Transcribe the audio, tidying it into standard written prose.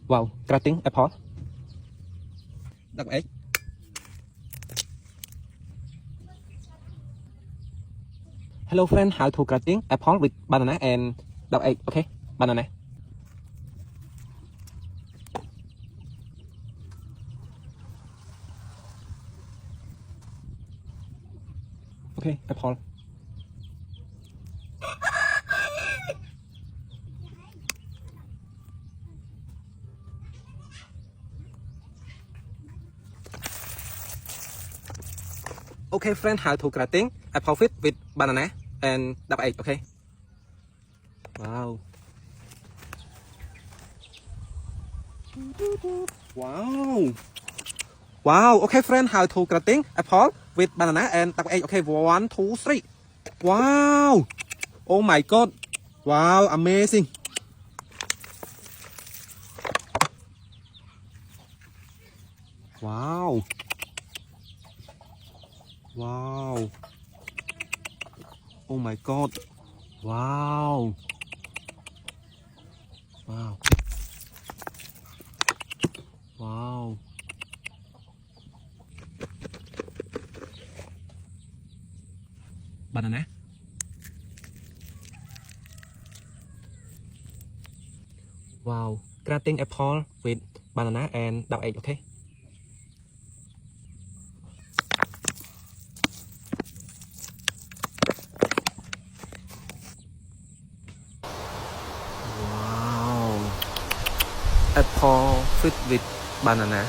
Wow, cutting apple. Double egg. Hello friend, how to cutting apple with banana and double egg. Okay, banana. Okay, apple. Okay friend, how to cutting apple fit with banana and double egg. Okay. Wow. Wow. Wow. Okay friend, how to cutting apple with banana and double egg. Okay, 1, 2, 3. Wow. Oh my god. Wow, amazing. Wow. Wow. Oh my god. Wow. Wow. Wow. Banana. Wow. Cutting apple with banana and double egg. Okay. Wow. Apple fit with banana.